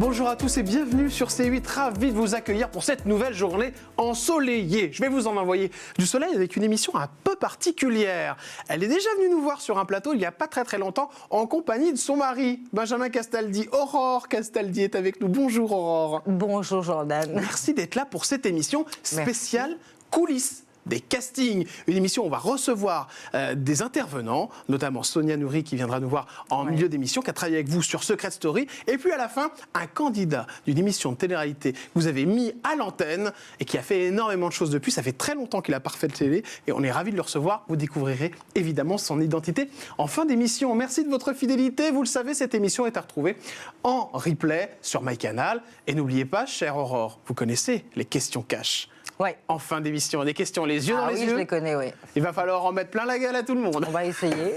Bonjour à tous et bienvenue sur C8, ravi de vous accueillir pour cette nouvelle journée ensoleillée. Je vais vous en envoyer du soleil avec une émission un peu particulière. Elle est déjà venue nous voir sur un plateau il n'y a pas très longtemps en compagnie de son mari, Benjamin Castaldi. Aurore Castaldi est avec nous. Bonjour Aurore. Bonjour Jordan. Merci d'être là pour cette émission spéciale coulisses des castings. Une émission où on va recevoir des intervenants, notamment Sonia Nouri qui viendra nous voir en milieu d'émission, qui a travaillé avec vous sur Secret Story. Et puis à la fin, un candidat d'une émission de télé-réalité que vous avez mis à l'antenne et qui a fait énormément de choses depuis. Ça fait très longtemps qu'il a pas refait de télé et on est ravis de le recevoir. Vous découvrirez évidemment son identité en fin d'émission. Merci de votre fidélité. Vous le savez, cette émission est à retrouver en replay sur MyCanal. Et n'oubliez pas, chère Aurore, vous connaissez les questions cash. Ouais. En fin d'émission, des questions les yeux dans les yeux. Oui, je les connais, oui. Il va falloir en mettre plein la gueule à tout le monde. On va essayer.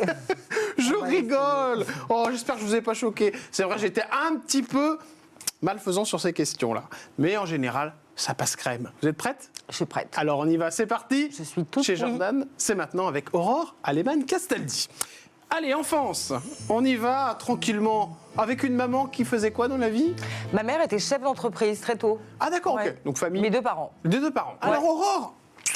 Je rigole. Oh, j'espère que je vous ai pas choqué. C'est vrai, j'étais un petit peu malfaisant sur ces questions-là. Mais en général, ça passe crème. Vous êtes prête ? Je suis prête. Alors on y va, c'est parti. Je suis toute Chez oui. Jordan, c'est maintenant avec Aurore Aleman Castaldi. Allez, enfance, on y va tranquillement. Avec une maman qui faisait quoi dans la vie ? Ma mère était chef d'entreprise très tôt. Ah d'accord, Ouais. ok. Donc famille. Mes deux parents. Les deux parents. Ouais. Alors Aurore,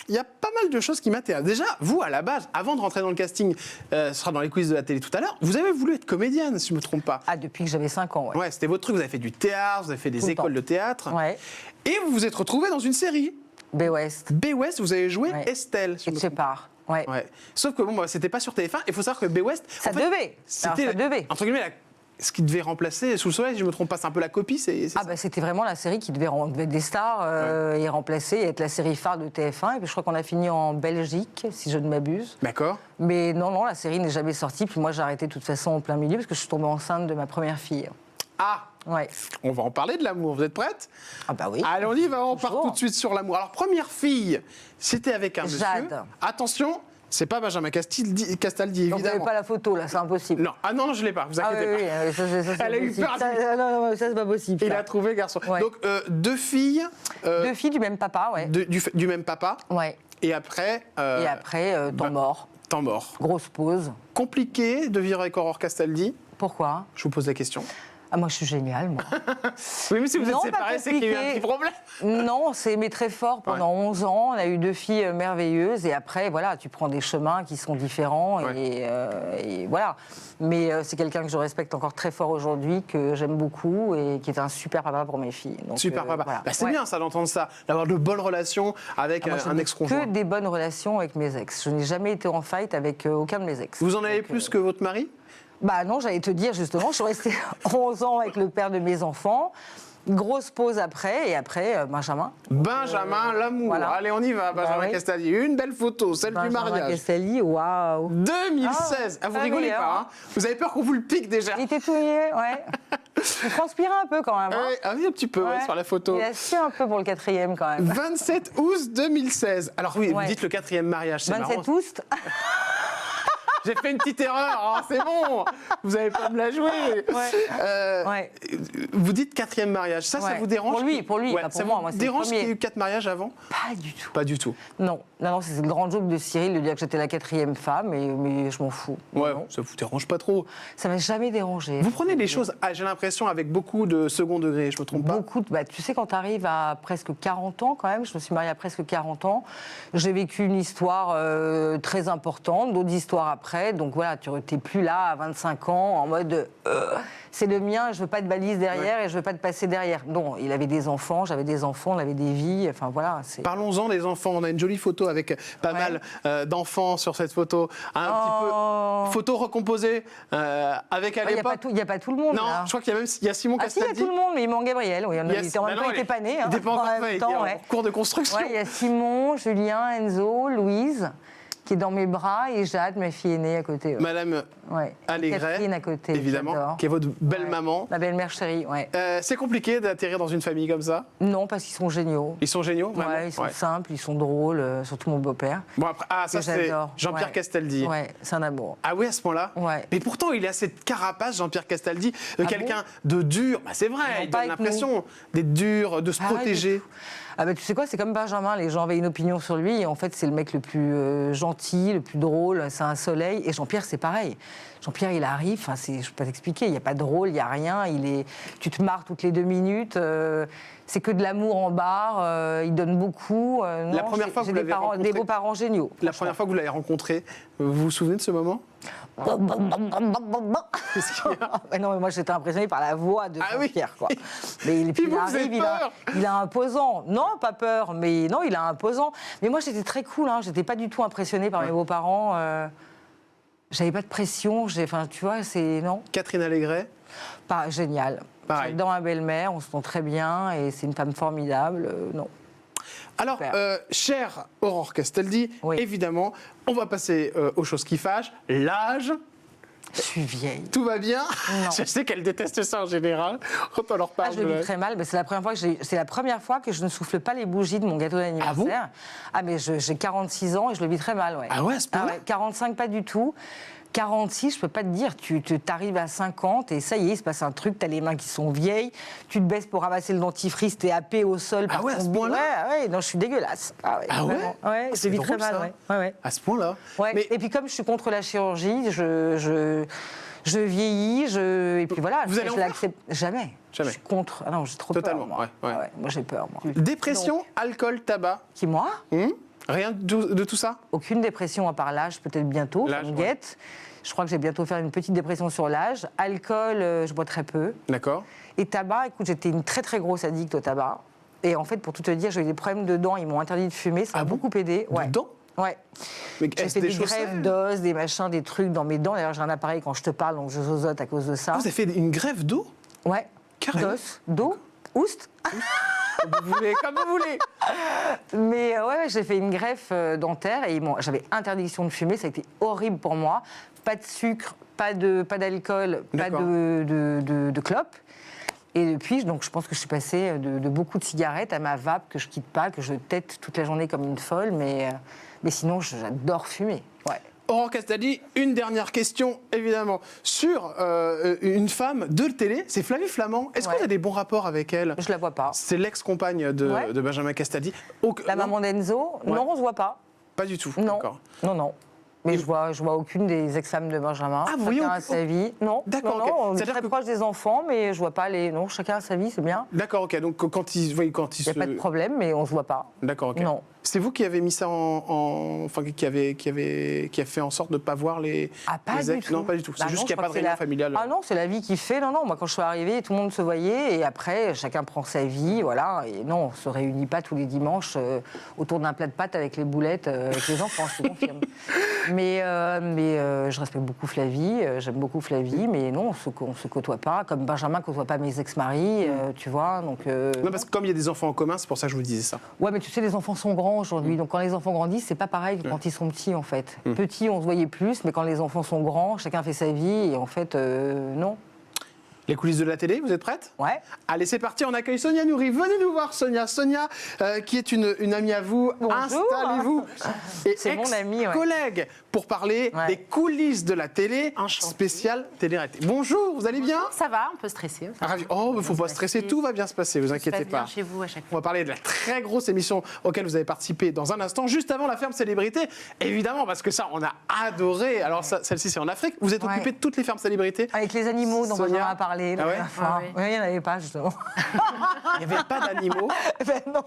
il y a pas mal de choses qui m'intéressent. Déjà, vous, à la base, avant de rentrer dans le casting, ce sera dans les quiz de la télé tout à l'heure, vous avez voulu être comédienne, si je ne me trompe pas. Ah, depuis que j'avais 5 ans, ouais. Ouais, c'était votre truc, vous avez fait du théâtre, vous avez fait des Tout le écoles temps. de théâtre. Ouais. Et vous vous êtes retrouvée dans une série. B West. B West, vous avez joué Ouais. Estelle. si je Et me je trompe pars. Ouais. pas. Ouais. Sauf que bon, bah, c'était pas sur TF1. Il faut savoir que B West. Ça en fait, devait. Alors, C'était, ça devait. entre guillemets, ce qui devait remplacer Sous le soleil, si je ne me trompe pas, c'est un peu la copie. C'est Ah ça. bah c'était vraiment la série qui devait être des stars et remplacer et être la série phare de TF1. Et puis je crois qu'on a fini en Belgique, si je ne m'abuse. D'accord. Mais non, la série n'est jamais sortie. Puis moi j'ai arrêté de toute façon en plein milieu parce que je suis tombée enceinte de ma première fille. Ah, Ouais. on va en parler de l'amour. Vous êtes prête ? Ah bah oui. Allez, on y va, on part Toujours. tout de suite sur l'amour. Alors, première fille, c'était avec un monsieur. Jade. Attention, c'est pas Benjamin Castaldi, Donc vous n'avez évidemment. pas la photo là, c'est impossible. Non, ah non, je l'ai pas, vous Ah inquiétez oui, pas. oui, ça, c'est Elle a eu impossible. peur. Non, ça c'est pas possible. Il ça. a trouvé garçon. Ouais. Donc, deux filles Deux filles du même papa, ouais. du même papa. Ouais. Et après, Et après, temps mort. temps mort. Grosse pause. Compliqué de vivre avec Aurore Castaldi. Pourquoi ? Je vous pose la question. Ah, moi je suis géniale, moi. Oui, mais si vous êtes Non, pas séparés, c'est qu'il y a eu un compliqué. petit problème. Non, on s'est aimé très fort pendant 11 ans. On a eu 2 filles merveilleuses. Et après, voilà, tu prends des chemins qui sont différents. Ouais. Et voilà. Mais c'est quelqu'un que je respecte encore très fort aujourd'hui, que j'aime beaucoup et qui est un super papa pour mes filles. Donc, Super papa. voilà. Bah, c'est Ouais. bien ça d'entendre ça, d'avoir de bonnes relations avec Moi, je un n'ai ex-conjoint. que des bonnes relations avec mes ex. Je n'ai jamais été en fight avec aucun de mes ex. Vous en avez Donc, plus que votre mari ? Bah non, j'allais te dire justement, je suis restée 11 ans avec le père de mes enfants. Grosse pause après, et après, Benjamin. Benjamin, l'amour. voilà. Allez, on y va, Benjamin oui. Castaldi. Une belle photo, celle du Benjamin mariage. Castaldi, waouh. 2016. Ah, vous rigolez oui, pas, hein. Vous avez peur qu'on vous le pique déjà. Il était tout mouillé, ouais. Il transpirait un peu quand même. Hein. Ah oui, un petit peu, ouais, Ouais. sur la photo. Il a su un peu pour le 4e quand même. 27 août 2016. Alors oui, Ouais. vous dites le 4e mariage, c'est 27 marrant. août. J'ai fait une petite erreur, hein, c'est bon. Vous n'allez pas me la jouer. Ouais. Vous dites 4e mariage, ça Ouais. vous dérange Pour lui, Ouais, pas pour ça moi. vous Moi, c'est le dérange qu'il y ait premier. eu 4 mariages avant ? Pas du tout. Pas du tout. Non, c'est le grand joke de Cyril de dire que j'étais la 4e femme, mais je m'en fous. Ouais, Non. ça vous dérange pas trop. Ça m'a jamais dérangé. Vous prenez les choses, j'ai l'impression, avec beaucoup de second degré, je me trompe pas ? Beaucoup. Tu sais, quand tu arrives à presque 40 ans, quand même, je me suis mariée à presque 40 ans, j'ai vécu une histoire très importante, d'autres histoires après. Donc voilà, tu n'es plus là à 25 ans en mode c'est le mien, je veux pas de balise derrière et je veux pas de passer derrière. Non, il avait des enfants, j'avais des enfants, on avait des vies. Enfin voilà. Parlons-en des enfants. On a une jolie photo avec pas mal d'enfants sur cette photo. Un petit peu photo recomposée avec à Il l'époque. n'y a pas tout le monde. Non, là. je crois qu'il y a même Simon Ah si, il y a Castaldi. tout le monde, mais il manque Gabriel. Oui, il était en même temps, il n'était pas né. Il n'était pas encore en même fait, il temps, était en ouais. cours de construction. Ouais, il y a Simon, Julien, Enzo, Louise, qui est dans mes bras, et Jade, ma fille aînée, à côté. Madame Ouais. Allégret, Catherine à côté. évidemment, j'adore. qui est votre belle Ouais. maman. Ma belle-mère chérie, ouais. C'est compliqué d'atterrir dans une famille comme ça. Non, parce qu'ils sont géniaux. Ils sont géniaux, vraiment. Ouais, ils sont simples, ils sont drôles, surtout mon beau-père. Bon après, ça Que c'est j'adore. Jean-Pierre Ouais. Castaldi. Ouais, c'est un amour. Ah oui, à ce point-là. Ouais. Mais pourtant, il a cette carapace, Jean-Pierre Castaldi, de Ah quelqu'un de dur. Bah, c'est vrai, Non, il pas donne avec l'impression d'être dur, de se Ah ouais, protéger. Ah bah tu sais quoi, c'est comme Benjamin, les gens avaient une opinion sur lui et en fait c'est le mec le plus gentil, le plus drôle, c'est un soleil. Et Jean-Pierre c'est pareil. Jean-Pierre il arrive, je ne peux pas t'expliquer, il n'y a pas de drôle, il n'y a rien, tu te marres toutes les 2 minutes, c'est que de l'amour en bar, il donne beaucoup. La première fois que vous l'avez rencontré, des beaux-parents géniaux. La première fois que vous l'avez rencontré, vous vous souvenez de ce moment? Qu'est-ce qu'il y a? Non, mais moi j'étais impressionnée par la voix de Jean-Pierre. Quoi. Mais il vous arrive, peur il est imposant. Non, pas peur, mais non, il est imposant. Mais moi j'étais très cool, j'étais pas du tout impressionnée par mes beaux-parents. J'avais pas de pression, tu vois, c'est... Non. Catherine Allégret? Pas génial. Pareil. Dans ma belle-mère, on se sent très bien et c'est une femme formidable. Non. Alors, chère Aurore Castaldi, évidemment, on va passer aux choses qui fâchent. L'âge. Je suis vieille. Tout va bien? Non. Je sais qu'elle déteste ça en général, quand on leur parle. Je le vis très mal, mais c'est la première fois que je ne souffle pas les bougies de mon gâteau d'anniversaire. Mais j'ai 46 ans et je le vis très mal, ouais. Ah ouais, à ce point-là? 45, pas du tout. 46, je peux pas te dire, tu t'arrives à 50 et ça y est, il se passe un truc, t'as les mains qui sont vieilles, tu te baisses pour ramasser le dentifrice, t'es happé au sol. Ah ouais, à ce point-là? Ouais, non, je suis dégueulasse. Ah ouais? Ouais, je vis très mal, ouais. À ce point-là? Ouais. Mais... Et puis comme je suis contre la chirurgie, je vieillis, et puis voilà. Vous allez en faire? Jamais. Jamais. Je suis contre. Ah non, j'ai trop Totalement, peur, moi. ouais. Moi, j'ai peur, moi. Dépression, alcool, tabac. Qui, moi? Rien de tout ça? Aucune dépression à part l'âge, peut-être bientôt, ça me guette. Je crois que j'ai bientôt faire une petite dépression sur l'âge. Alcool, je bois très peu. D'accord. Et tabac, écoute, j'étais une très très grosse addict au tabac. Et en fait, pour tout te dire, j'ai eu des problèmes de dents, ils m'ont interdit de fumer, ça a beaucoup aidé. De dents? Ouais. Mais j'ai fait des greffes d'os, des machins, des trucs dans mes dents. D'ailleurs, j'ai un appareil quand je te parle, donc je zozote à cause de ça. Ah, vous avez fait une greffe d'eau? Ouais. Carrément. D'eau, oust. Vous voulez, comme vous voulez. Mais j'ai fait une greffe dentaire et j'avais interdiction de fumer, ça a été horrible pour moi. Pas de sucre, pas d'alcool, pas de clope. Et depuis, donc, je pense que je suis passée de beaucoup de cigarettes à ma vape que je quitte pas, que je tète toute la journée comme une folle. Mais sinon, j'adore fumer. Ouais. Aurore Castaldi, une dernière question, évidemment, sur une femme de télé, c'est Flavie Flament. Est-ce que vous avez des bons rapports avec elle? Je la vois pas. C'est l'ex-compagne de Benjamin Castaldi. La maman d'Enzo? Non, on se voit pas. Pas du tout? Non. D'accord. Non. Mais je vois aucune des ex-femmes de Benjamin. Ah, vous voyez, chacun a sa vie. Non, d'accord, on est très proche des enfants, mais je vois pas les... Non, chacun a sa vie, c'est bien. D'accord, ok. Donc quand il n'y a pas de problème, mais on se voit pas. D'accord, ok. Non. C'est vous qui avez mis ça enfin, qui a fait en sorte de ne pas voir les... Ah, pas du tout. Non, pas du tout. C'est juste qu'il n'y a pas de réunion familiale. Ah non, c'est la vie qui fait. Non, moi, quand je suis arrivée, tout le monde se voyait, et après, chacun prend sa vie, voilà. Et non, on ne se réunit pas tous les dimanches autour d'un plat de pâtes avec les boulettes, avec les enfants, je te confirme. Mais je respecte beaucoup Flavie, j'aime beaucoup Flavie, mais non, on ne se côtoie pas, comme Benjamin ne côtoie pas mes ex-maris, tu vois. Donc, non, parce que comme il y a des enfants en commun, c'est pour ça que je vous disais ça. Ouais, mais tu sais, les enfants sont grands aujourd'hui, donc quand les enfants grandissent, c'est pas pareil que quand ils sont petits, en fait. Petits, on se voyait plus, mais quand les enfants sont grands, chacun fait sa vie, et en fait, non. Les coulisses de la télé, vous êtes prête? Ouais. Allez, c'est parti, on accueille Sonia Nouri. Venez nous voir, Sonia. Sonia, qui est une amie à vous. Bonjour. Installez-vous. C'est mon amie, ouais. Collègue, pour parler des coulisses de la télé, spéciale télé-réalité. Bonjour, vous allez bien? Ça va, un peu stressé. Ravi. Oh, il ne faut pas stresser, tout va bien se passer, vous inquiétez pas. Bien chez vous à chaque On fois. va parler de la très grosse émission auquel vous avez participé dans un instant, juste avant la ferme célébrité. Évidemment, parce que ça, on a adoré. Alors, celle-ci, c'est en Afrique. Vous êtes occupé de toutes les fermes célébrités? Avec les animaux dont Benjamin a parlé. Ah ouais? Oui, il n'y en avait pas, justement. Il n'y avait pas d'animaux? Non.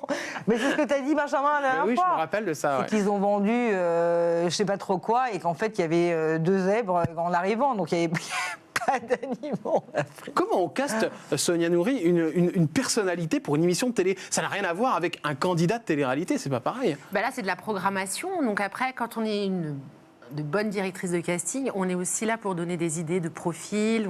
Mais c'est ce que tu as dit, Benjamin, la dernière fois. Oui, je me rappelle de ça. C'est qu'ils ont vendu, je ne sais pas trop quoi, et qu'en fait, il y avait 2 zèbres en arrivant. Donc, il n'y avait pas d'animaux en Afrique. Comment on caste, Sonia Nouri, une personnalité pour une émission de télé? Ça n'a rien à voir avec un candidat de télé-réalité, c'est pas pareil. Bah là, c'est de la programmation. Donc après, quand on est de bonne directrice de casting, on est aussi là pour donner des idées de profil.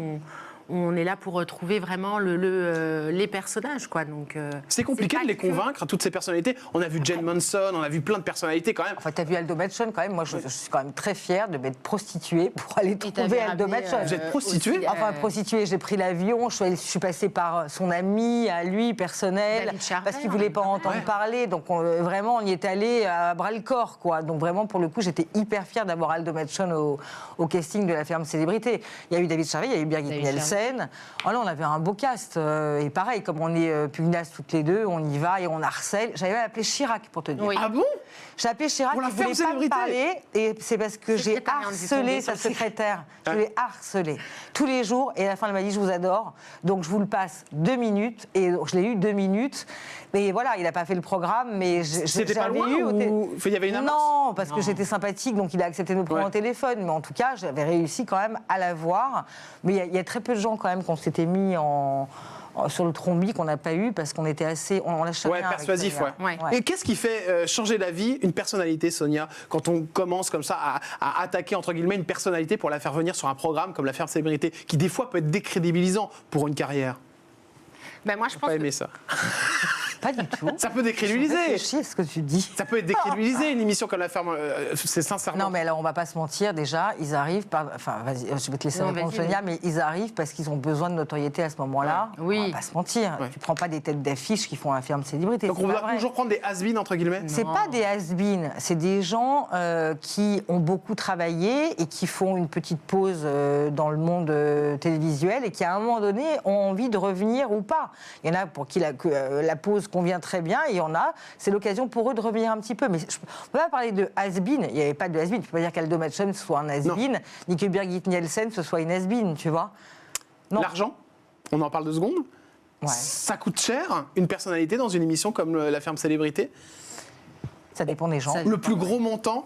On est là pour trouver vraiment les personnages, quoi. Donc, c'est compliqué de les convaincre, toutes ces personnalités. On a vu Jane Manson, on a vu plein de personnalités quand même. Enfin, t'as vu Aldo Machon quand même. Moi, je suis quand même très fière de m'être prostituée pour aller trouver Aldo Machon. Vous êtes prostituée? Enfin, prostituée, j'ai pris l'avion, je suis passée par son ami, à lui, personnel, parce qu'il voulait pas entendre parler. Donc, vraiment, on y est allé à bras-le-corps, quoi. Donc, vraiment, pour le coup, j'étais hyper fière d'avoir Aldo Machon au casting de la ferme célébrité. Il y a eu David Charvet, il y a eu Birgit Nielsen. scène. Oh là, on avait un beau cast. Et pareil, comme on est pugnaces toutes les deux, on y va et on harcèle. J'avais même appelé Chirac pour te dire. Oui. Ah bon? J'ai appelé Chirac, Pour la il voulait ferme pas me célébrité. parler, et c'est parce que j'ai Secrétariat, on dit harcelé tomber sa sur le secrétaire. Je l'ai harcelé tous les jours, et à la fin, elle m'a dit je vous adore, donc je vous le passe 2 minutes, et je l'ai eu 2 minutes. Mais voilà, il n'a pas fait le programme, mais C'était pas j'avais loin eu ou il y avait une amorce? Non, parce que j'étais sympathique, donc il a accepté de me prendre au téléphone. Mais en tout cas, j'avais réussi quand même à la voir. Mais il y a très peu de gens quand même qu'on s'était mis sur le trombi qu'on n'a pas eu parce qu'on était assez, on lâche rien avec persuasif, Sonia. ouais. Ouais. Et qu'est-ce qui fait changer la vie, une personnalité, Sonia, quand on commence comme ça à attaquer, entre guillemets, une personnalité pour la faire venir sur un programme comme La Ferme Célébrité, qui des fois peut être décrédibilisant pour une carrière? Ben moi, je J'ai pense pas que aimé ça. Pas du tout. Ça peut Je décrédibiliser. réfléchis à ce que tu dis. Ça peut être décrédibilisé, une émission comme La Ferme, c'est sincèrement. Non, mais alors on va pas se mentir, déjà, ils arrivent par. Enfin, vas-y, je vais te laisser Non, répondre, vas-y, Sonia, mais ils arrivent parce qu'ils ont besoin de notoriété à ce moment-là. Ouais. Oui. On va pas se mentir. Ouais. Tu prends pas des têtes d'affiche qui font la ferme célébrité. Donc c'est on pas doit vrai. toujours prendre des has-beens, entre guillemets? C'est pas des has-been, c'est des gens qui ont beaucoup travaillé et qui font une petite pause dans le monde télévisuel et qui, à un moment donné, ont envie de revenir ou pas. Il y en a pour qui la pause convient très bien et il y en a, c'est l'occasion pour eux de revenir un petit peu. Mais on ne peut pas parler de has-been, il n'y avait pas de has-been. Tu peux pas dire qu'Aldo Matchon soit un has-been, ni que Birgit Nielsen ce soit une has-been, tu vois. Non. L'argent, on en parle 2 secondes. Ouais. Ça coûte cher, une personnalité dans une émission comme La Ferme Célébrité. Ça dépend des gens. Le plus gros montant,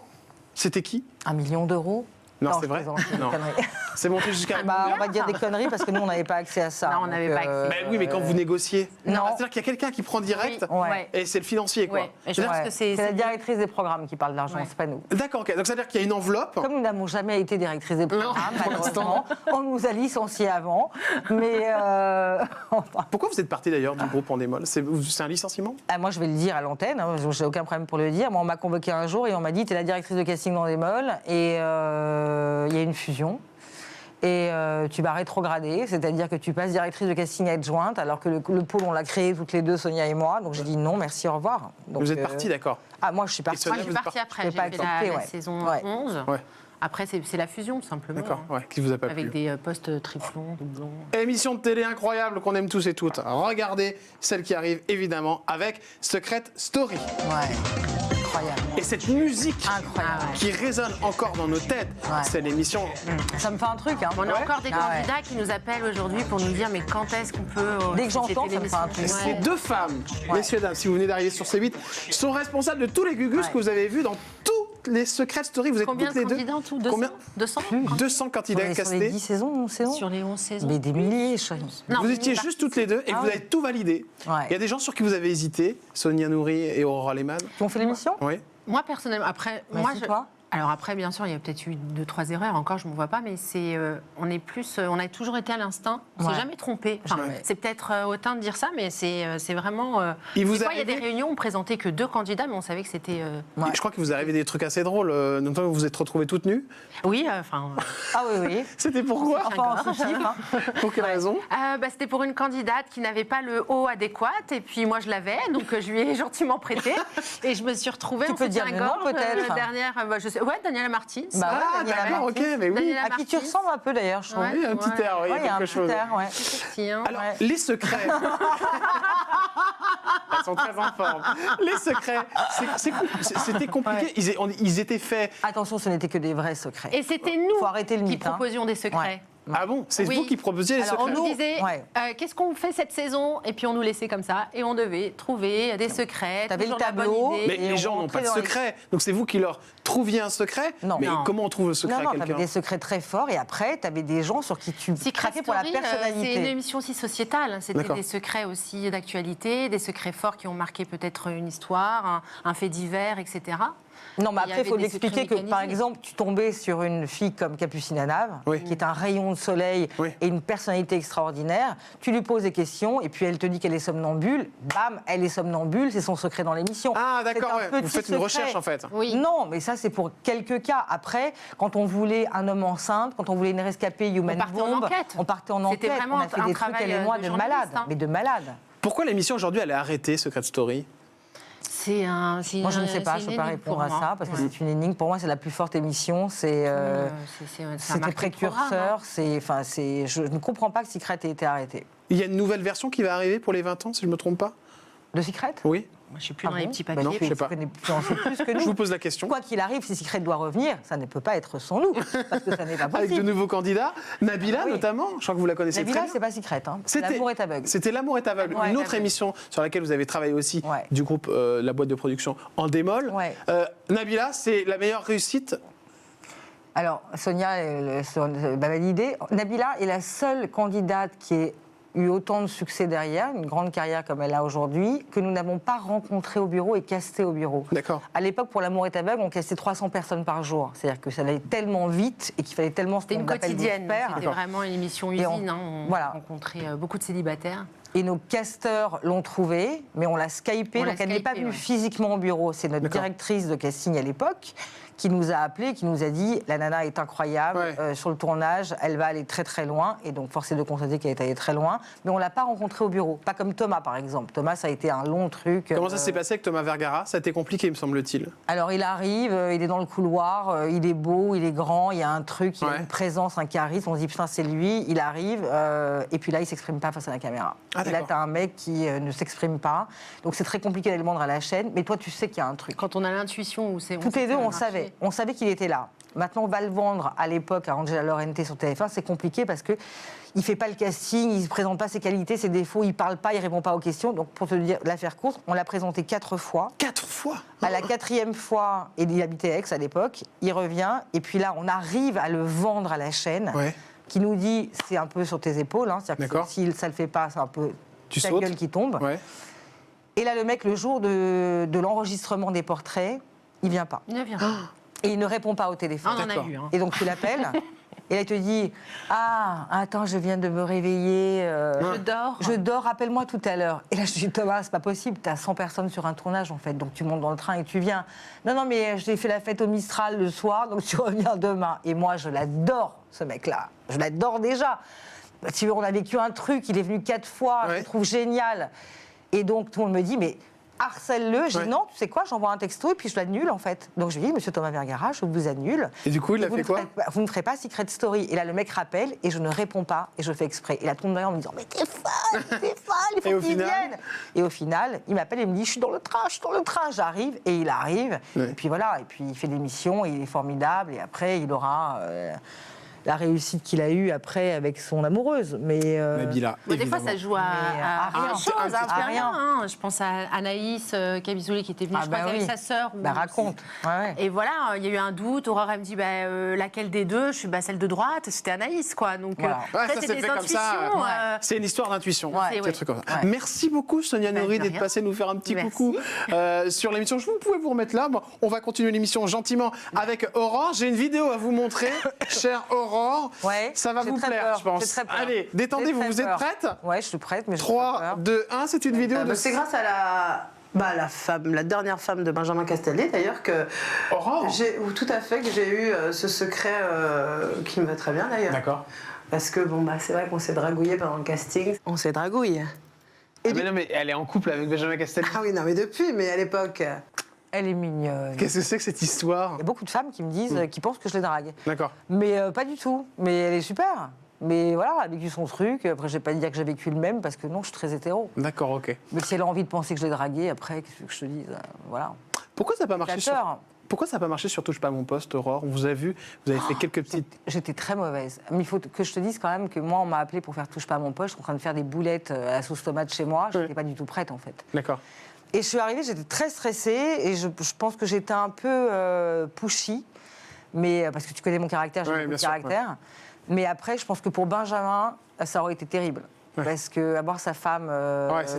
c'était qui? 1 million d'euros. Non, c'est je vrai. plaisante, c'est une Non. connerie. C'est monté jusqu'à. Bah, on va dire des conneries parce que nous, on n'avait pas accès à ça. Non, on n'avait Donc, pas accès. Ben oui, mais quand vous négociez. Non. C'est-à-dire qu'il y a quelqu'un qui prend direct Oui, ouais. et c'est le financier, quoi. Ouais. Et je pense Ouais. que c'est la directrice des programmes qui parle d'argent, Ouais. c'est pas nous. D'accord, ok. Donc ça veut dire qu'il y a une enveloppe. Comme nous n'avons jamais été directrice des programmes, malheureusement, on nous a licenciés avant. Mais enfin, Pourquoi vous êtes parti d'ailleurs du groupe Endemol? C'est un licenciement? moi, je vais le dire à l'antenne, hein, j'ai aucun problème pour le dire. Moi, on m'a convoqué un jour et on m'a dit, tu es la directrice de casting dans des molles et il y a une fusion. Et tu vas rétrograder, c'est-à-dire que tu passes directrice de casting adjointe, alors que le pôle, on l'a créé toutes les deux, Sonia et moi. Donc j'ai dit non, merci, au revoir. Donc, Vous êtes parti, d'accord. Ah, moi, je suis partie. Sonia, Moi, je suis vous êtes partie parti. après. Je J'ai l'ai fait pas la accepté, ouais. saison Ouais. 11. Ouais. Après, c'est la fusion, tout simplement. D'accord, ouais. Qui vous a pas plu? Avec des postes triplons, doublons. Émission de télé incroyable qu'on aime tous et toutes. Regardez celle qui arrive évidemment avec Secret Story. Ouais, incroyable. Et cette musique Incroyable. qui résonne encore dans nos têtes, Ouais. c'est l'émission. Ça me fait un truc, hein. On a Ouais. encore des Ah ouais. candidats qui nous appellent aujourd'hui pour nous dire mais quand est-ce qu'on peut. Dès que j'entends, ça me fait un truc. Ces Ouais. 2 femmes, Ouais. messieurs, dames, si vous venez d'arriver sur C8, sont responsables de tous les gugus Ouais. que vous avez vus dans toutes les Secret Story. Vous êtes Combien toutes de les deux. candidats en tout 200 Combien 200 200 candidats Sur les castés. 10 saisons, 11 saisons. Sur les 11 saisons. Mais des milliers, chérie. Non, Vous mais étiez pas- juste toutes les deux et Ah vous ouais. avez tout validé. Ouais. Il y a des gens sur qui vous avez hésité, Sonia Nouri et Aurora Lehmann. Qui ont fait l'émission? Oui. Moi, personnellement, après. Vas-y, moi, toi. Alors après, bien sûr, il y a peut-être eu 2-3 erreurs. Encore, je ne me vois pas, mais c'est, on est plus, on a toujours été à l'instant. On ne Ouais. s'est jamais trompé. Enfin, Jamais. c'est peut-être hautain de dire ça, mais c'est vraiment. Il vous des fois, il y a arrivait- des réunions, on présentait que 2 candidats, mais on savait que c'était. Ouais. Je crois qu'il vous est arrivé des trucs assez drôles, notamment vous vous êtes retrouvés toutes nues. Oui, enfin. Ah oui, oui. C'était pourquoi? Enfin, en souci, hein. Pour quelle raison? C'était pour une candidate qui n'avait pas le haut adéquat, et puis moi je l'avais, donc je lui ai gentiment prêté, et je me suis retrouvée Tu en peux dire le nom, soutien-gorge, peut-être la dernière, je sais, ouais, Daniela Martins. Bah ouais, Ah, Daniela d'accord, ok, Martins. mais oui. Daniela À qui tu Martins. ressembles un peu d'ailleurs, je trouve. Ouais. Oui, un petit air, oui, il y Ouais, a il y a un quelque petit chose. air, ouais. Si, hein. Alors, Ouais. les secrets. Elles sont très en forme. Les secrets, c'était compliqué. Ils étaient faits. Attention, ce n'était que des vrais secrets. Et c'était nous Faut arrêter le qui mythe, hein. proposions des secrets. Ouais. Ah bon? C'est Oui. vous qui proposiez les Alors secrets? on nous disait, Ouais. qu'est-ce qu'on fait cette saison? Et puis on nous laissait comme ça, et on devait trouver des secrets. T'avais toujours le la bonne tableau. idée. Mais Et les on gens n'ont pas rentrait de dans les- secret. Donc c'est vous qui leur trouviez un secret? Non. Mais Non. comment on trouve le secret Non, à non, t'avais quelqu'un? des secrets très forts et après, t'avais des gens sur qui tu Secret craquais pour la Story, c'est une personnalité. émission aussi sociétale. C'était D'accord. des secrets aussi d'actualité, des secrets forts qui ont marqué peut-être une histoire, un fait divers, etc. Non, mais Il y après, il faut avait des l'expliquer secrets que, par mécanisés. exemple, tu tombais sur une fille comme Capucine Anave, Oui. qui est un rayon de soleil Oui. et une personnalité extraordinaire. Tu lui poses des questions et puis elle te dit qu'elle est somnambule. Bam, elle est somnambule, c'est son secret dans l'émission. Ah C'est d'accord, un ouais. petit Vous faites une secret. recherche en fait. Oui. Non, mais ça, c'est pour quelques cas. Après, quand on voulait un homme enceinte, quand on voulait une rescapée Human On partait en Bomb, enquête. on partait en C'était enquête. vraiment On a fait un des trucs, travail elle et moi, de de journaliste, malade. hein. Mais de malade. Pourquoi l'émission aujourd'hui elle est arrêtée, Secret Story? Moi, je ne sais pas, je ne peux pas répondre à ça, parce que c'est une énigme. Pour moi, c'est la plus forte émission. C'était précurseur. Je ne comprends pas que Secret ait été arrêté. Il y a une nouvelle version qui va arriver pour les 20 ans, si je ne me trompe pas. De Secret ? Oui. Moi, je ne suis plus dans les petits papiers. Non, je sais pas. Tu en sais plus que nous. Je vous pose la question. Quoi qu'il arrive, si Secret doit revenir, ça ne peut pas être sans nous, parce que ça n'est pas possible. Avec de nouveaux candidats, Nabila notamment, je crois que vous la connaissez Nabila, très bien. c'est pas Secret, hein. L'amour est aveugle. C'était L'amour est aveugle, une autre émission sur laquelle vous avez travaillé aussi, du groupe La Boîte de Production en démol. Ouais. Nabila, c'est la meilleure réussite. Alors, Sonia m'a validé. Nabila est la seule candidate qui ait eu autant de succès derrière, une grande carrière comme elle a aujourd'hui, que nous n'avons pas rencontré au bureau et casté au bureau. D'accord. À l'époque, pour L'amour est aveugle, on castait 300 personnes par jour. C'est-à-dire que ça allait tellement vite et qu'il fallait tellement... C'était une quotidienne, c'était vraiment une émission usine. On rencontrait beaucoup de célibataires. Et nos casteurs l'ont trouvé, mais on l'a skypé, donc elle n'est pas venue physiquement au bureau. C'est notre directrice de casting à l'époque qui nous a appelés, qui nous a dit « La nana est incroyable, sur le tournage, elle va aller très très loin ». Et donc, force est de constater qu'elle est allée très loin. Mais on ne l'a pas rencontrée au bureau. Pas comme Thomas, par exemple. Thomas, ça a été un long truc. Comment ça s'est passé avec Thomas Vergara ? Ça a été compliqué, me semble-t-il. Alors, il arrive, il est dans le couloir, il est beau, il est grand, il y a un truc, il a une présence, un charisme. On se dit « Putain, c'est lui ». Il arrive, et puis là, il ne s'exprime pas face à la caméra. Et là, tu as un mec qui ne s'exprime pas. Donc, c'est très compliqué d'aller le vendre à la chaîne. Mais toi, tu sais qu'il y a un truc. Quand on a l'intuition, où c'est... Toutes les deux, on savait. On savait qu'il était là. Maintenant, on va le vendre à l'époque à Angela Laurenti sur TF1. C'est compliqué parce que il fait pas le casting, il ne présente pas ses qualités, ses défauts, il parle pas, il répond pas aux questions. Donc, pour te dire l'affaire courte, on l'a présenté 4 fois. 4 fois. À la 4e fois, et il habitait Aix à l'époque, il revient. Et puis là, on arrive à le vendre à la chaîne, qui nous dit c'est un peu sur tes épaules. Hein, c'est-à-dire que si ça le fait pas, c'est un peu ta gueule qui tombe. Et là, le mec, le jour de l'enregistrement des portraits, il vient pas. Il ne vient. Et il ne répond pas au téléphone. On en a eu. Et donc tu l'appelles, et là il te dit « Ah, attends, je viens de me réveiller. Je dors, rappelle-moi tout à l'heure. » Et là je dis « Thomas, c'est pas possible, t'as 100 personnes sur un tournage en fait, donc tu montes dans le train et tu viens. » « Non, mais j'ai fait la fête au Mistral le soir, donc tu reviens demain. » Et moi je l'adore, ce mec-là. Je l'adore déjà. Si on a vécu un truc, il est venu 4 fois, je le trouve génial. Et donc tout le monde me dit « Mais... harcèle-le. » Je dis non, tu sais quoi, j'envoie un texto et puis je l'annule en fait. Donc je lui dis, monsieur Thomas Vergara, je vous annule. Et du coup, il a fait quoi ? Vous ne ferez pas Secret Story. Et là, le mec rappelle et je ne réponds pas et je fais exprès. Et là, tout le monde derrière en me disant, mais t'es folle, il faut qu'il vienne. Et au final, il m'appelle et me dit, je suis dans le train. J'arrive et il arrive. Et puis voilà, et puis il fait des missions et il est formidable. Et après, il aura... la réussite qu'il a eue après avec son amoureuse. Mais Nabila, des fois, ça joue à rien. À rien. Je pense à Anaïs Kabisouli qui était venue, je crois, avec sa sœur. Raconte. Et voilà, il y a eu un doute. Aurore, elle me dit, laquelle des deux ? Je suis celle de droite. C'était Anaïs, quoi. Donc, après, ça s'est fait comme ça. C'est une histoire d'intuition. Merci beaucoup, Sonia Nourri, d'être passée nous faire un petit coucou sur l'émission. Vous pouvez vous remettre là. Bon, on va continuer l'émission gentiment avec Aurore. J'ai une vidéo à vous montrer, chère Aurore. Ça va vous plaire, je pense. Allez, détendez-vous, vous êtes prête ? Ouais, je suis prête, mais 3, 2, 1, c'est une vidéo de... C'est grâce à la dernière femme de Benjamin Castaldi, d'ailleurs, que tout à fait, que j'ai eu ce secret qui me va très bien, d'ailleurs. D'accord. Parce que, c'est vrai qu'on s'est dragouillé pendant le casting. On s'est dragouillé. Non, mais elle est en couple avec Benjamin Castaldi. Ah oui, non, mais depuis, mais à l'époque... Elle est mignonne. Qu'est-ce que c'est que cette histoire ? Il y a beaucoup de femmes qui me disent, qui pensent que je les drague. D'accord. Mais pas du tout. Mais elle est super. Mais voilà, elle a vécu son truc. Après, je vais pas dire que j'ai vécu le même, parce que non, je suis très hétéro. D'accord, ok. Mais si elle a envie de penser que je l'ai dragué, après, qu'est-ce que je te dise ? Voilà. Pourquoi ça n'a pas marché Pourquoi ça n'a pas marché sur Touche pas à mon poste, Aurore ? On vous a vu, vous avez fait quelques petites... J'étais très mauvaise. Mais il faut que je te dise quand même que moi, on m'a appelée pour faire Touche pas à mon poste. Je suis en train de faire des boulettes à la sauce tomate chez moi. Je n'étais pas du tout prête, en fait. D'accord. Et je suis arrivée, j'étais très stressée et je pense que j'étais un peu pushy, mais parce que tu connais mon caractère, j'ai beaucoup de caractère. Mais après, je pense que pour Benjamin, ça aurait été terrible. Parce qu'avoir sa femme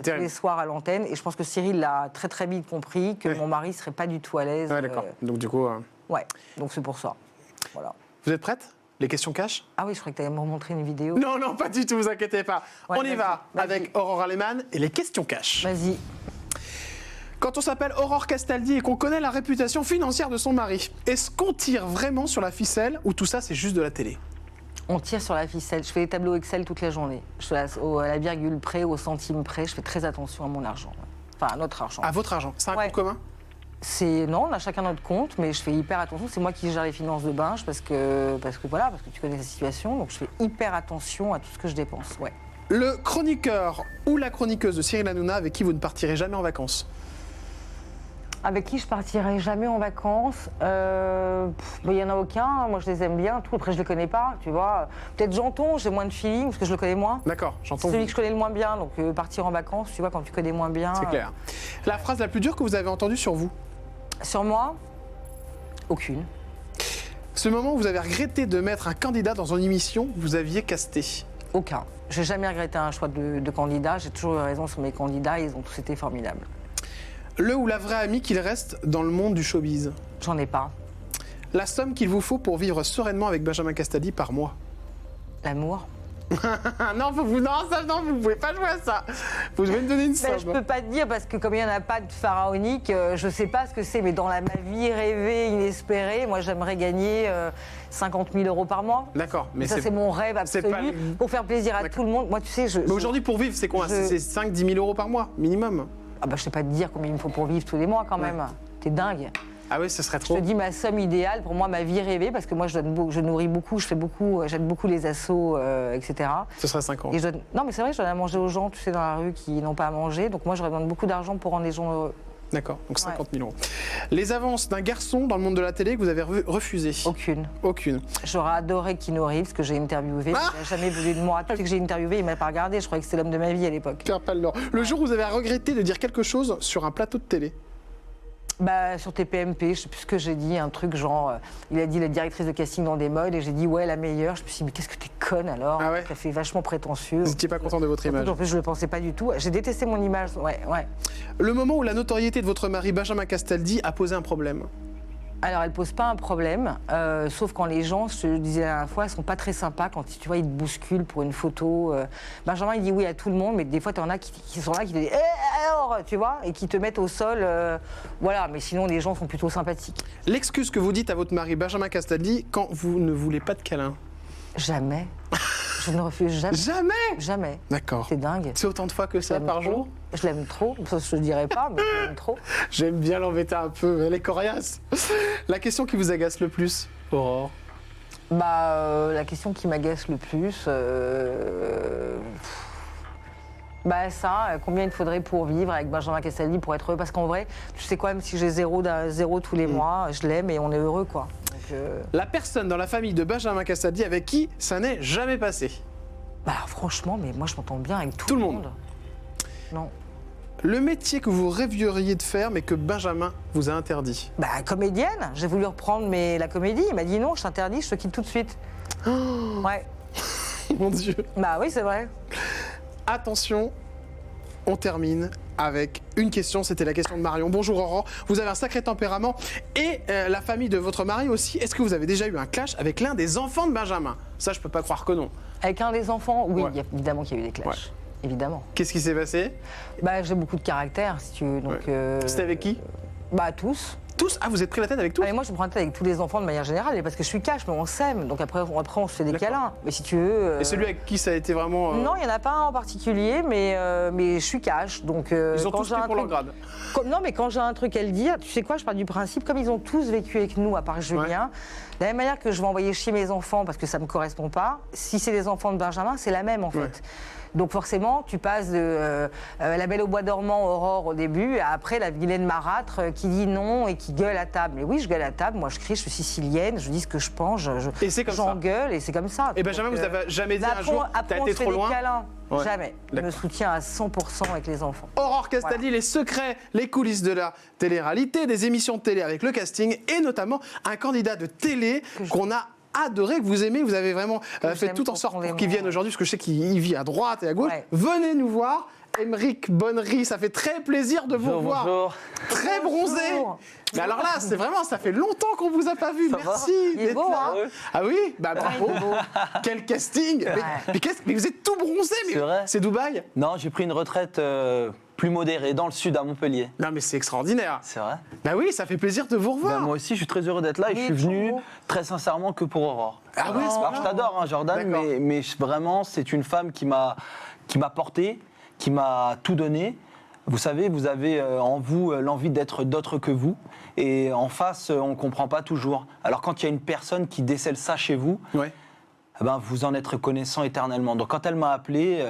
tous les soirs à l'antenne, et je pense que Cyril l'a très très vite compris que mon mari serait pas du tout à l'aise. Ouais, d'accord. Donc du coup... donc c'est pour ça. Voilà. Vous êtes prête ? Les questions cash ? Ah oui, je croyais que tu allais me montrer une vidéo. Non, pas du tout, vous inquiétez pas. On y va avec Aurore Lehmann et les questions cash. Vas-y. Quand on s'appelle Aurore Castaldi et qu'on connaît la réputation financière de son mari, est-ce qu'on tire vraiment sur la ficelle ou tout ça c'est juste de la télé ? On tire sur la ficelle. Je fais des tableaux Excel toute la journée. Je fais à la virgule près, au centime près. Je fais très attention à mon argent. Enfin, notre argent. À votre argent. C'est un Ouais. compte commun? Non, on a chacun notre compte, mais je fais hyper attention. C'est moi qui gère les finances de Binge parce que tu connais la situation, donc je fais hyper attention à tout ce que je dépense. Ouais. Le chroniqueur ou la chroniqueuse de Cyril Hanouna avec qui vous ne partirez jamais en vacances? Avec qui je partirai jamais en vacances il y en a aucun. Moi, je les aime bien. Tout après, je les connais pas. Tu vois. Peut-être Janton, j'ai moins de feeling parce que je le connais moins. D'accord, j'entends. C'est celui que je connais le moins bien. Donc partir en vacances, tu vois, quand tu connais moins bien. C'est clair. La phrase la plus dure que vous avez entendue sur vous? Sur moi, aucune. Ce moment où vous avez regretté de mettre un candidat dans une émission que vous aviez casté? Aucun. J'ai jamais regretté un choix de candidat. J'ai toujours eu raison sur mes candidats. Ils ont tous été formidables. Le ou la vraie amie qu'il reste dans le monde du showbiz? J'en ai pas. La somme qu'il vous faut pour vivre sereinement avec Benjamin Castaldi par mois? L'amour. Non, vous pouvez pas jouer à ça. Vous devez me donner une somme. Je peux pas te dire parce que comme il n'y en a pas de pharaonique, je sais pas ce que c'est, mais dans ma vie rêvée, inespérée, moi j'aimerais gagner 50 000 euros par mois. D'accord, mais ça c'est mon rêve absolu pas- pour faire plaisir à tout le monde. Moi tu sais, Mais aujourd'hui, pour vivre, c'est quoi? C'est 5-10 000 euros par mois, minimum. Ah bah je sais pas te dire combien il me faut pour vivre tous les mois quand même. T'es dingue. Ah oui, ce serait Je trop. te dis ma somme idéale pour moi, ma vie rêvée, parce que moi je nourris beaucoup, je fais beaucoup, j'aide beaucoup les assos, etc. Ce serait 5 ans. Et non mais c'est vrai, je donne à manger aux gens, tu sais, dans la rue qui n'ont pas à manger. Donc moi j'aurais besoin de beaucoup d'argent pour rendre les gens heureux. D'accord, donc 50 000 euros. Les avances d'un garçon dans le monde de la télé que vous avez refusées? Aucune. Aucune. J'aurais adoré Keanu Reeves, que j'ai interviewé. Il n'a jamais voulu de moi. Tu sais que j'ai interviewé, il m'a pas regardé. Je croyais que c'était l'homme de ma vie à l'époque. Pierre Palmore. Le jour où vous avez regretté de dire quelque chose sur un plateau de télé? Bah, sur TPMP, je sais plus ce que j'ai dit, un truc genre, il a dit la directrice de casting dans des modes, et j'ai dit ouais, la meilleure. Je me suis dit, mais qu'est-ce que t'es conne alors? Ah ouais. Ça fait vachement prétentieux. Vous n'étiez pas content de votre image? En plus, je le pensais pas du tout. J'ai détesté mon image, ouais. Le moment où la notoriété de votre mari Benjamin Castaldi a posé un problème? Alors, elle pose pas un problème, sauf quand les gens, je te le disais la dernière fois, ils sont pas très sympas quand tu vois, ils te bousculent pour une photo. Benjamin, il dit oui à tout le monde, mais des fois, tu en as qui sont là, qui te disent alors, tu vois, et qui te mettent au sol. Voilà, mais sinon, les gens sont plutôt sympathiques. L'excuse que vous dites à votre mari Benjamin Castaldi quand vous ne voulez pas de câlin? Jamais. Je ne refuse jamais. Jamais? Jamais. D'accord. C'est dingue. C'est autant de fois que ça Je par l'aime trop. jour? Je l'aime trop. Ça, je ne dirais pas, mais je l'aime trop. J'aime bien l'embêter un peu, elle est coriace. La question qui vous agace le plus, Aurore? La question qui m'agace le plus, combien il faudrait pour vivre avec Benjamin Castaldi pour être heureux? Parce qu'en vrai, tu sais quoi, même si j'ai zéro tous les mois, je l'aime et on est heureux, quoi. Donc, La personne dans la famille de Benjamin Castaldi avec qui ça n'est jamais passé? franchement, mais moi je m'entends bien avec Tout tout le le monde. monde. Non. Le métier que vous rêveriez de faire mais que Benjamin vous a interdit? Comédienne, j'ai voulu reprendre la comédie. Il m'a dit non, je t'interdis, je te quitte tout de suite. Ouais. Mon Dieu. Bah oui, c'est vrai. Attention, on termine avec une question, c'était la question de Marion. Bonjour Aurore, vous avez un sacré tempérament et la famille de votre mari aussi. Est-ce que vous avez déjà eu un clash avec l'un des enfants de Benjamin? Ça, je peux pas croire que non. Avec un des enfants, oui, Ouais. évidemment qu'il y a eu des clashs. Ouais. Évidemment. Qu'est-ce qui s'est passé? J'ai beaucoup de caractère, si tu veux. Donc, C'était avec qui? Tous. Tous? Ah, vous êtes pris la tête avec tous? Et moi, je me prends la tête avec tous les enfants de manière générale, et parce que je suis cash, mais on s'aime. Donc après, on se fait des D'accord. câlins. Mais si tu veux. Et celui avec qui ça a été vraiment... Non, il n'y en a pas un en particulier, mais je suis cash. Donc, Ils ont quand tous j'ai pris un pour leur truc- grade. Non, mais quand j'ai un truc à le dire, tu sais quoi, je pars du principe, comme ils ont tous vécu avec nous, à part Julien, de la même manière que je vais envoyer chier mes enfants parce que ça ne me correspond pas, si c'est les enfants de Benjamin, c'est la même en fait. Ouais. Donc forcément, tu passes de la belle au bois dormant, Aurore au début, à après la vilaine marâtre qui dit non et qui gueule à table. Mais oui, je gueule à table, moi je crie, je suis sicilienne, je dis ce que je pense, Et c'est comme ça. j'engueule et c'est comme ça. Et Benjamin, Donc, vous avez jamais dit un après, jour, après, t'as on été se fait trop des loin? câlins. Ouais. Jamais. Je me D'accord. soutiens à 100% avec les enfants. Aurore Castaldi, les secrets, les coulisses de la télé-réalité, des émissions de télé avec le casting et notamment un candidat de télé qu'on a adoré, que vous aimez, vous avez vraiment fait j'aime tout en sorte pour qu'il profondément, vienne aujourd'hui, parce que je sais qu'il vit à droite et à gauche. Ouais. Venez nous voir. Aymeric Bonnery, ça fait très plaisir de vous revoir. Bonjour. Très bronzé. Bonjour. Mais alors là, c'est vraiment, ça fait longtemps qu'on vous a pas vu. Ça Merci Il est d'être beau, là. hein Ah oui, bah bravo. Quel casting. Mais vous êtes tout bronzé. Mais C'est vrai. c'est Dubaï. Non, j'ai pris une retraite plus modérée dans le sud, à Montpellier. Non mais c'est extraordinaire. C'est vrai. Bah oui, ça fait plaisir de vous revoir. Ben, moi aussi, je suis très heureux d'être là et Oui, je suis venu trop beau. très sincèrement que pour Aurore. Ah oui, à ce Alors, point-là. je t'adore, hein, Jordan, D'accord. mais vraiment, c'est une femme qui m'a porté, qui m'a tout donné. Vous savez, vous avez en vous l'envie d'être d'autre que vous. Et en face, on ne comprend pas toujours. Alors quand il y a une personne qui décèle ça chez vous, Ouais. eh ben, vous en êtes reconnaissant éternellement. Donc quand elle m'a appelé,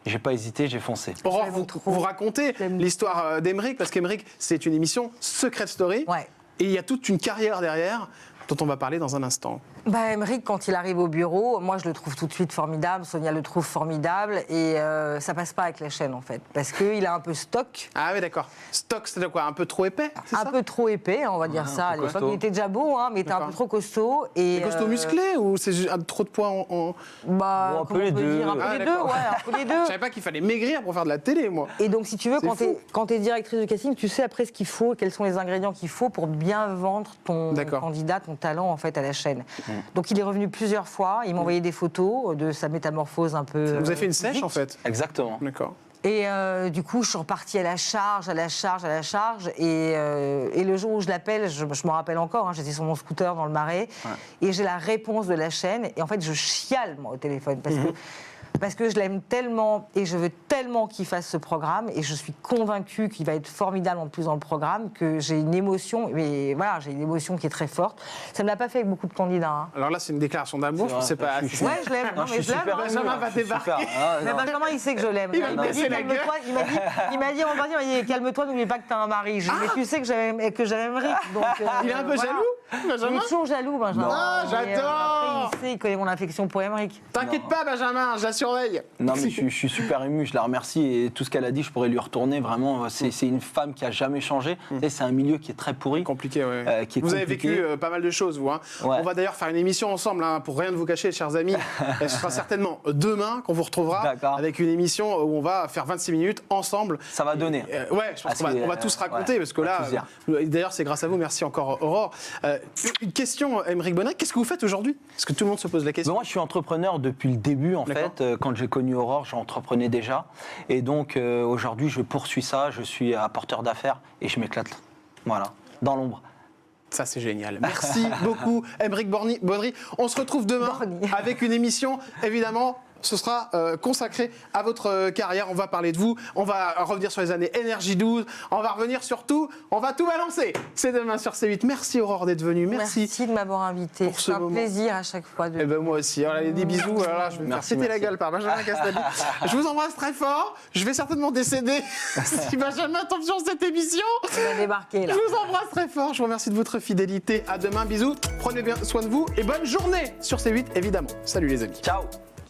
j'ai pas hésité, j'ai foncé. Aurore, J'aime vous, trop. vous racontez J'aime l'histoire d'Aymeric, parce qu'Aymeric, c'est une émission Secret Story. Ouais. Et il y a toute une carrière derrière dont on va parler dans un instant. Bah, Aymeric, quand il arrive au bureau, moi je le trouve tout de suite formidable, Sonia le trouve formidable, et ça passe pas avec la chaîne en fait, parce qu'il a un peu stock, Ah oui, d'accord. Stock, c'est quoi? Un peu trop épais, c'est un ça? peu trop épais, on va dire ça. À peu l'époque, costaud. il était déjà beau, hein, mais il était un D'accord. peu trop costaud. Et, Des costauds musclés ou c'est juste trop de poids en... Bah, Bon, un peu comment les on peut deux. dire, un peu Ah, les deux, d'accord. ouais, un peu les deux. Je savais pas qu'il fallait maigrir pour faire de la télé, moi. Et donc, si tu veux, C'est quand tu es directrice de casting, tu sais après ce qu'il faut, quels sont les ingrédients qu'il faut pour bien vendre ton D'accord. candidat, ton talent en fait à la chaîne. Donc, il est revenu plusieurs fois. Il m'a envoyé des photos de sa métamorphose un peu. Vous avez fait une sèche, physique. en fait? Exactement. D'accord. Et du coup, je suis repartie à la charge. Et le jour où je l'appelle, je me rappelle encore, hein, j'étais sur mon scooter dans le Marais, et j'ai la réponse de la chaîne. Et en fait, je chiale, moi, au téléphone, parce que je l'aime tellement et je veux tellement qu'il fasse ce programme. Et je suis convaincue qu'il va être formidable en plus dans le programme, que j'ai une émotion, mais voilà, j'ai une émotion qui est très forte. Ça ne l'a pas fait avec beaucoup de candidats. Hein. Alors là, c'est une déclaration d'amour, je C'est sais vrai, pas... je suis- Ouais, je l'aime. Non, je mais suis je l'aime. super hein. ému, Benjamin là. va Je suis super. débarquer. Ah, Mais non. Benjamin, il sait que je l'aime. Il va me m'a casser dit, la gueule. calme-toi. Il m'a dit, on va dire, calme-toi, n'oublie pas que t'as un mari. J'ai dit, mais tu sais que j'aime Rick. Donc, Il est un peu voilà. jaloux, Il Benjamin? est toujours jaloux, Benjamin. Ah, Mais, j'adore. après, il sait, il connaît mon affection pour Aymeric. T'inquiète pas, Benjamin, je la surveille. Non, mais je suis super ému, je la remercie et tout ce qu'elle a dit, je pourrais lui retourner. Vraiment, c'est une femme qui a jamais changé. Et c'est un milieu qui est très pourri. Compliqué, ouais. Qui est Vous avez compliqué. vécu pas mal de choses, vous. Hein. Ouais. On va d'ailleurs faire une émission ensemble, hein, pour rien de vous cacher, chers amis. Et ce sera certainement demain qu'on vous retrouvera D'accord. avec une émission où on va faire 26 minutes ensemble. Ça va donner. Ouais, je pense qu'on va, on va tous raconter, ouais, parce que on va là, tous dire. d'ailleurs, c'est grâce à vous. Merci encore, Aurore. Une question, Aymeric Bonnet, qu'est-ce que vous faites aujourd'hui? Parce que tout le monde se pose la Mais question. moi, je suis entrepreneur depuis le début, en D'accord. fait. Quand j'ai connu Aurore, j'entreprenais déjà. Et donc, aujourd'hui, je poursuis ça. Je suis apporteur d'affaires et je m'éclate. Voilà, dans l'ombre. Ça, c'est génial. Merci beaucoup, Aymeric Bonnery. On se retrouve demain Borny. avec une émission, évidemment. Ce sera consacré à votre carrière. On va parler de vous. On va revenir sur les années Énergie 12. On va revenir sur tout. On va tout balancer. C'est demain sur C8. Merci Aurore d'être venue. Merci. de m'avoir invité. pour ce C'est un moment. plaisir à chaque fois. Eh ben moi aussi. Alors, des bisous. Alors là, je vais me faire Merci, péter la merci. gueule par Benjamin Castaldi. Je vous embrasse très fort. Je vais certainement décéder si Benjamin tombe sur cette émission. Il va débarquer Je là. vous embrasse très fort. Je vous remercie de votre fidélité. À demain. Bisous. Prenez bien soin de vous et bonne journée sur C8, évidemment. Salut les amis. Ciao.